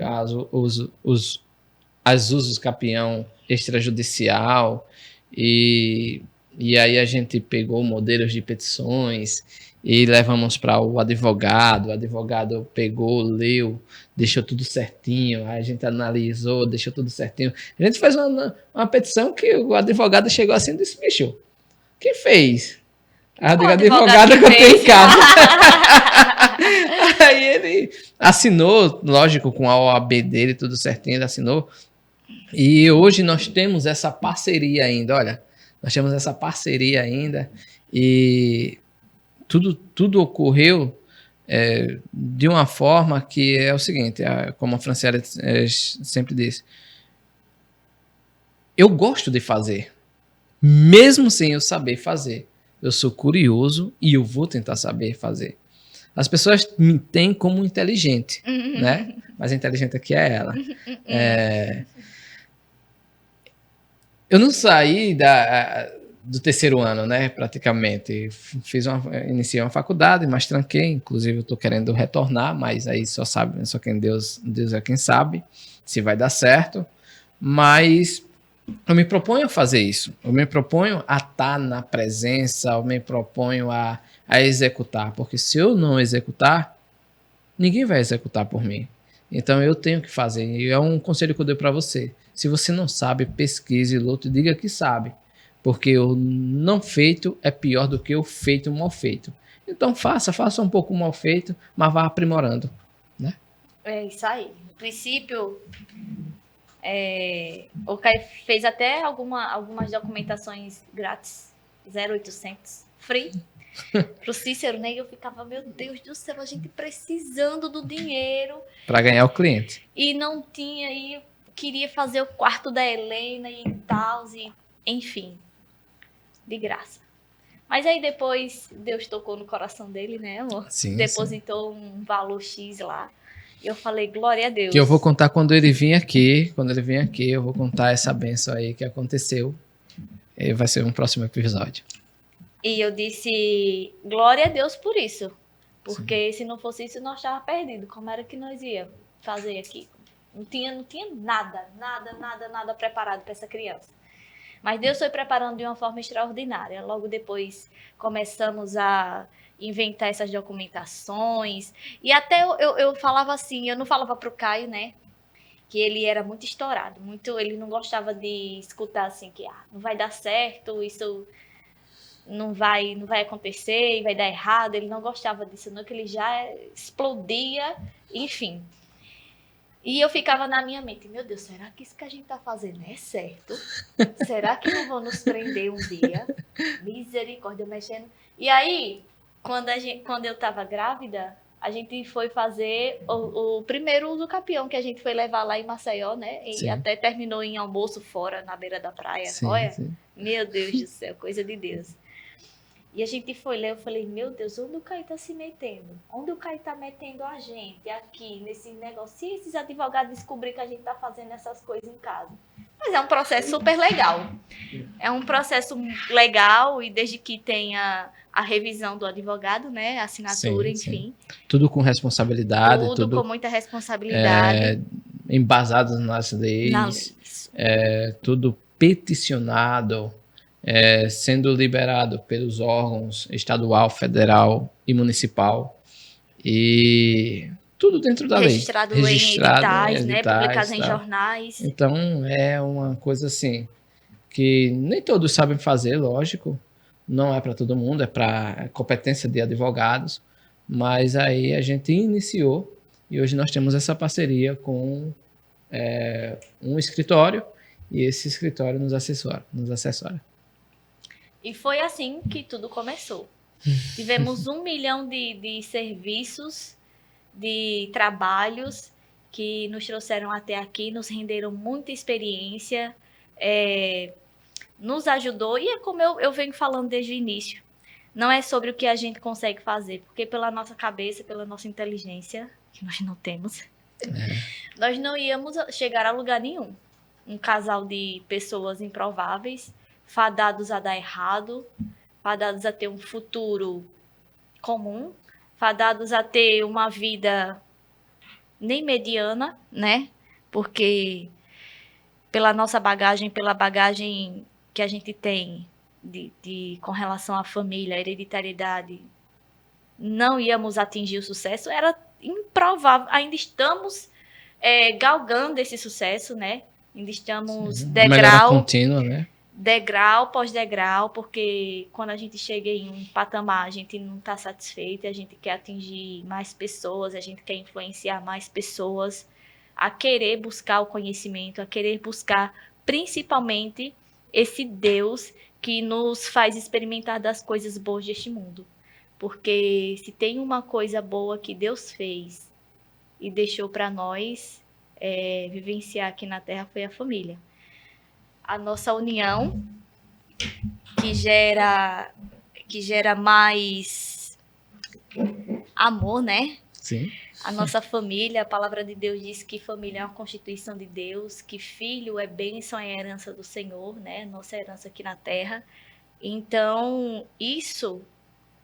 usos capião extrajudicial. E aí a gente pegou modelos de petições e levamos para o advogado pegou, leu, deixou tudo certinho, aí a gente analisou, deixou tudo certinho. A gente fez uma petição que o advogado chegou assim e disse, bicho, quem fez? A advogada que eu tenho em casa. Aí ele assinou, lógico, com a OAB dele, tudo certinho, ele assinou. E hoje nós temos essa parceria ainda, olha, nós temos essa parceria ainda e tudo ocorreu de uma forma que é o seguinte, como a Franciele sempre diz, eu gosto de fazer, mesmo sem eu saber fazer. Eu sou curioso e eu vou tentar saber fazer. As pessoas me têm como inteligente, né? Mas a inteligente aqui é ela. Eu não saí do terceiro ano, né, praticamente. Iniciei uma faculdade, mas tranquei. Inclusive, eu estou querendo retornar, mas aí só Deus é quem sabe se vai dar certo. Mas eu me proponho a fazer isso. Eu me proponho a estar na presença, eu me proponho a executar. Porque se eu não executar, ninguém vai executar por mim. Então, eu tenho que fazer. E é um conselho que eu dou para você. Se você não sabe, pesquise, lute, diga que sabe. Porque o não feito é pior do que o feito mal feito. Então faça um pouco mal feito, mas vá aprimorando, né? É isso aí. No princípio, o Caio fez até algumas documentações grátis, 0800, free, pro Cícero, né? E eu ficava, meu Deus do céu, a gente precisando do dinheiro. Para ganhar o cliente. E não tinha, e queria fazer o quarto da Helena e tal, e enfim. De graça. Mas aí depois Deus tocou no coração dele, né, amor? Sim, depositou um valor X lá. E eu falei, glória a Deus. Que eu vou contar quando ele vir aqui. Quando ele vir aqui, eu vou contar essa bênção aí que aconteceu. vai ser um próximo episódio. E eu disse, glória a Deus por isso. Porque se não fosse isso, nós estávamos perdidos. Como era que nós ia fazer aqui? Não tinha nada preparado para essa criança. Mas Deus foi preparando de uma forma extraordinária. Logo depois começamos a inventar essas documentações. E até eu falava assim, eu não falava para o Caio, né? Que ele era muito estourado. Ele não gostava de escutar assim, que não vai dar certo, isso não vai acontecer e vai dar errado. Ele não gostava disso, não, que ele já explodia, enfim. E eu ficava na minha mente, meu Deus, será que isso que a gente tá fazendo é certo? Será que não vão nos prender um dia? Misericórdia, mexendo. E aí, quando eu tava grávida, a gente foi fazer o primeiro uso capião que a gente foi levar lá em Maceió, né? E até terminou em almoço fora, na beira da praia. Sim, olha, sim. Meu Deus do céu, coisa de Deus. E a gente foi ler, eu falei, meu Deus, onde o Caio tá se metendo? Onde o Caio tá metendo a gente aqui, nesse negócio? Se esses advogados descobrirem que a gente tá fazendo essas coisas em casa. Mas é um processo super legal. É um processo legal e desde que tenha a revisão do advogado, né? A assinatura, Sim, enfim. sim. Tudo com responsabilidade. Tudo com muita responsabilidade. Embasado nas leis. Tudo peticionado. Sendo liberado pelos órgãos estadual, federal e municipal, e tudo dentro da lei. Registrado em editais, né? Publicado em jornais. Então, é uma coisa assim, que nem todos sabem fazer, lógico, não é para todo mundo, é para competência de advogados, mas aí a gente iniciou, e hoje nós temos essa parceria com um escritório, e esse escritório nos assessora. E foi assim que tudo começou. Tivemos 1 milhão de serviços, de trabalhos que nos trouxeram até aqui, nos renderam muita experiência, nos ajudou. E é como eu venho falando desde o início. Não é sobre o que a gente consegue fazer, porque pela nossa cabeça, pela nossa inteligência, que nós não temos, nós não íamos chegar a lugar nenhum. Um casal de pessoas improváveis, fadados a dar errado, fadados a ter um futuro comum, fadados a ter uma vida nem mediana, né? Porque pela nossa bagagem, pela bagagem que a gente tem com relação à família, à hereditariedade, não íamos atingir o sucesso, era improvável. Ainda estamos galgando esse sucesso, né? Ainda estamos contínua, né? Degrau pós degrau, porque quando a gente chega em um patamar, a gente não está satisfeito, a gente quer atingir mais pessoas, a gente quer influenciar mais pessoas a querer buscar o conhecimento, a querer buscar principalmente esse Deus que nos faz experimentar das coisas boas deste mundo. Porque se tem uma coisa boa que Deus fez e deixou para nós vivenciar aqui na Terra, foi a família. A nossa união, que gera mais amor, né? Sim. A nossa família, a palavra de Deus diz que família é uma constituição de Deus, que filho é bênção, é herança do Senhor, né? Nossa herança aqui na terra. Então, isso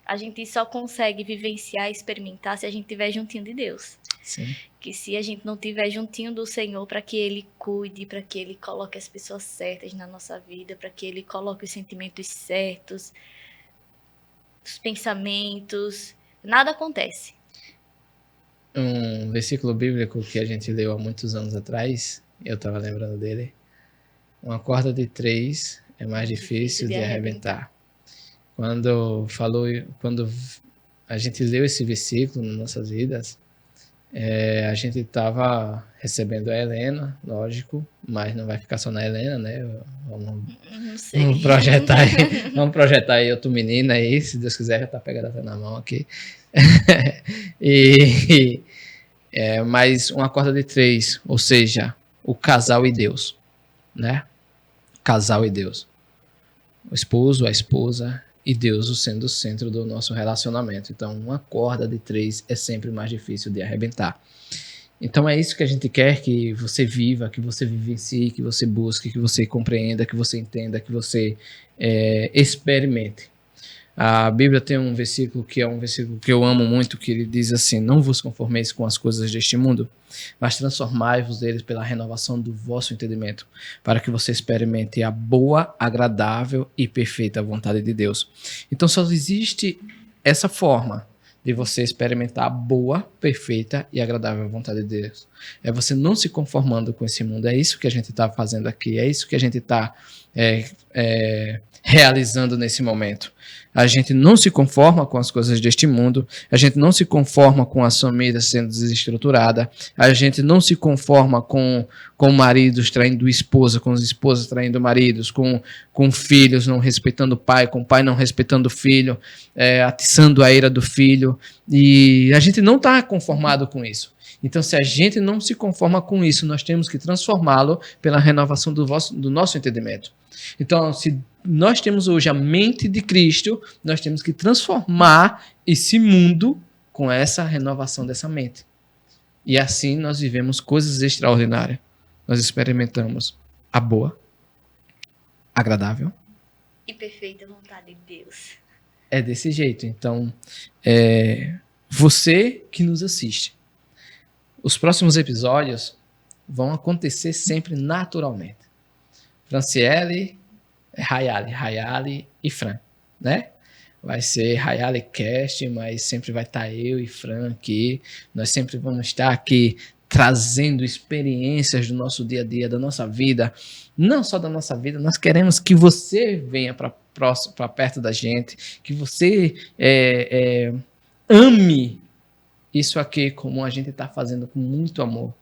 a gente só consegue vivenciar e experimentar se a gente estiver juntinho de Deus. Sim. Que se a gente não estiver juntinho do Senhor, para que Ele cuide, para que Ele coloque as pessoas certas na nossa vida, para que Ele coloque os sentimentos certos, os pensamentos, nada acontece. Um versículo bíblico que a gente leu há muitos anos atrás, eu estava lembrando dele. Uma corda de 3 é mais difícil de arrebentar. Quando a gente leu esse versículo nas nossas vidas, a gente estava recebendo a Helena, lógico, mas não vai ficar só na Helena, né? Vamos projetar aí outro menino aí, se Deus quiser, já tá pegando até na mão aqui. Mas uma corda de 3, ou seja, o casal e Deus, né? Casal e Deus. O esposo, a esposa e Deus sendo o centro do nosso relacionamento. Então, uma corda de 3 é sempre mais difícil de arrebentar. Então é isso que a gente quer que você viva, que você vivencie, que você busque, que você compreenda, que você entenda, que você experimente. A Bíblia tem um versículo que é um versículo que eu amo muito, que ele diz assim: não vos conformeis com as coisas deste mundo, mas transformai-vos deles pela renovação do vosso entendimento, para que você experimente a boa, agradável e perfeita vontade de Deus. Então só existe essa forma de você experimentar a boa, perfeita e agradável vontade de Deus. É você não se conformando com esse mundo. É isso que a gente está fazendo aqui, é isso que a gente está realizando nesse momento. A gente não se conforma com as coisas deste mundo, a gente não se conforma com as famílias sendo desestruturadas, a gente não se conforma com maridos traindo esposa, com as esposas traindo maridos, com filhos não respeitando o pai, com o pai não respeitando o filho, atiçando a ira do filho, e a gente não está conformado com isso. Então, se a gente não se conforma com isso, nós temos que transformá-lo pela renovação do nosso entendimento. Então, se nós temos hoje a mente de Cristo, nós temos que transformar esse mundo com essa renovação dessa mente. E assim nós vivemos coisas extraordinárias. Nós experimentamos a boa, agradável e perfeita vontade de Deus. É desse jeito. Então, você que nos assiste, os próximos episódios vão acontecer sempre naturalmente. Franciele, Rayali e Fran, né? Vai ser Rayali Cast, mas sempre vai estar eu e Fran aqui. Nós sempre vamos estar aqui trazendo experiências do nosso dia a dia, da nossa vida. Não só da nossa vida, nós queremos que você venha para perto da gente, que você ame isso aqui como a gente está fazendo com muito amor.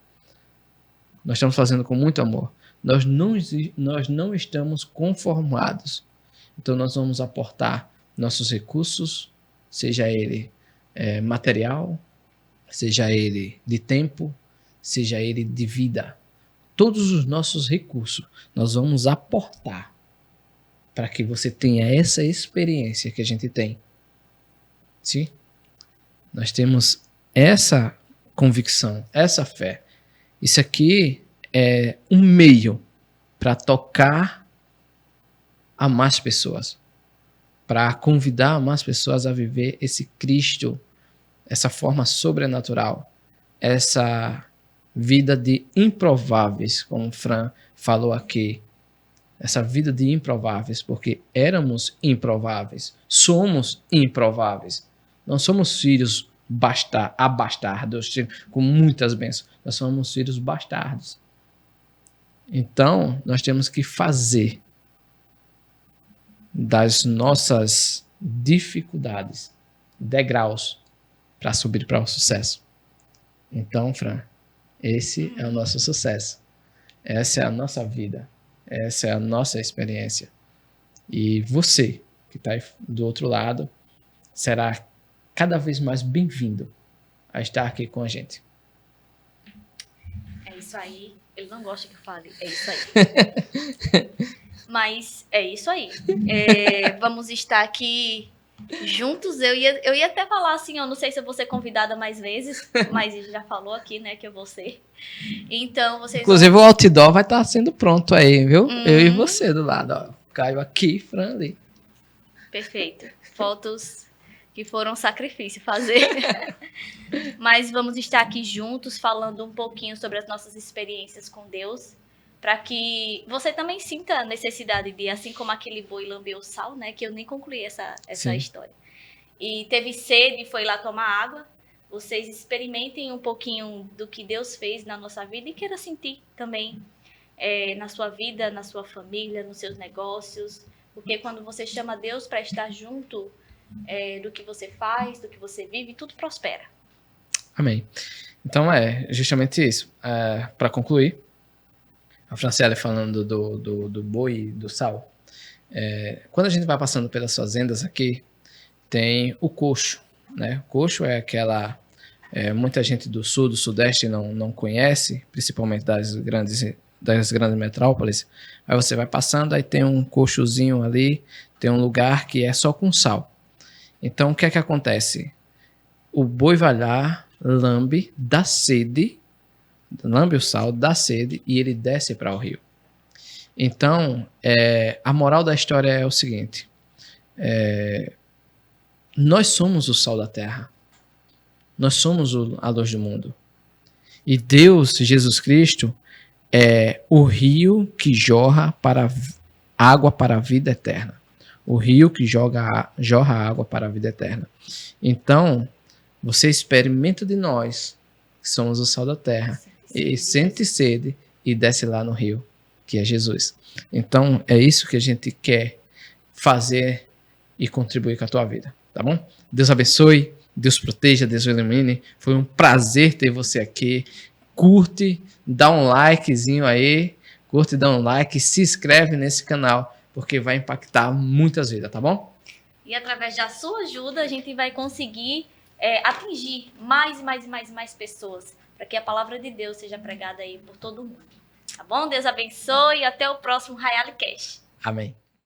Nós estamos fazendo com muito amor. Nós não estamos conformados. Então nós vamos aportar nossos recursos, seja ele material, seja ele de tempo, seja ele de vida. Todos os nossos recursos nós vamos aportar para que você tenha essa experiência que a gente tem. Sim? Nós temos essa convicção, essa fé. Isso aqui é um meio para tocar a mais pessoas, para convidar mais pessoas a viver esse Cristo, essa forma sobrenatural, essa vida de improváveis, como o Fran falou aqui, essa vida de improváveis, porque éramos improváveis, somos improváveis, não somos filhos bastardos, com muitas bênçãos, nós somos filhos bastardos. Então, nós temos que fazer das nossas dificuldades degraus para subir para o sucesso. Então, Fran, esse é o nosso sucesso. Essa é a nossa vida. Essa é a nossa experiência. E você, que está do outro lado, será cada vez mais bem-vindo a estar aqui com a gente. É isso aí. Ele não gosta que eu fale. É isso aí. Mas é isso aí. Vamos estar aqui juntos. Eu ia até falar assim, eu não sei se eu vou ser convidada mais vezes, mas ele já falou aqui, né, que eu vou ser. Então, vocês inclusive o outdoor vai estar sendo pronto aí, viu? Eu e você do lado, ó. Caio aqui, Fran ali. Perfeito. Fotos que foram sacrifício fazer. Mas vamos estar aqui juntos falando um pouquinho sobre as nossas experiências com Deus, para que você também sinta a necessidade de, assim como aquele boi lambeu o sal, né, que eu nem concluí essa história. E teve sede e foi lá tomar água. Vocês experimentem um pouquinho do que Deus fez na nossa vida e queira sentir também na sua vida, na sua família, nos seus negócios. Porque quando você chama Deus para estar junto do que você faz, do que você vive, tudo prospera. Amém. Então é justamente isso. Para concluir, a Franciele falando do boi e do sal. Quando a gente vai passando pelas fazendas aqui, tem o coxo, né? O coxo é aquela... muita gente do sul, do sudeste não conhece, principalmente das grandes metrópoles. Aí você vai passando, aí tem um coxozinho ali, tem um lugar que é só com sal. Então, o que é que acontece? O boi vai lá, lambe, dá sede, lambe o sal, dá sede e ele desce para o rio. Então, a moral da história é o seguinte: nós somos o sal da terra, nós somos a luz do mundo. E Deus, Jesus Cristo, é o rio que jorra água para a vida eterna. O rio que jorra água para a vida eterna. Então, você experimenta de nós, que somos o sal da terra, e sente sede e desce lá no rio, que é Jesus. Então, é isso que a gente quer fazer e contribuir com a tua vida, tá bom? Deus abençoe, Deus proteja, Deus o ilumine. Foi um prazer ter você aqui. Curte, dá um likezinho aí, curte, dá um like, se inscreve nesse canal, porque vai impactar muitas vidas, tá bom? E através da sua ajuda, a gente vai conseguir atingir mais pessoas, para que a palavra de Deus seja pregada aí por todo mundo. Tá bom? Deus abençoe e até o próximo Hayali Cash. Amém.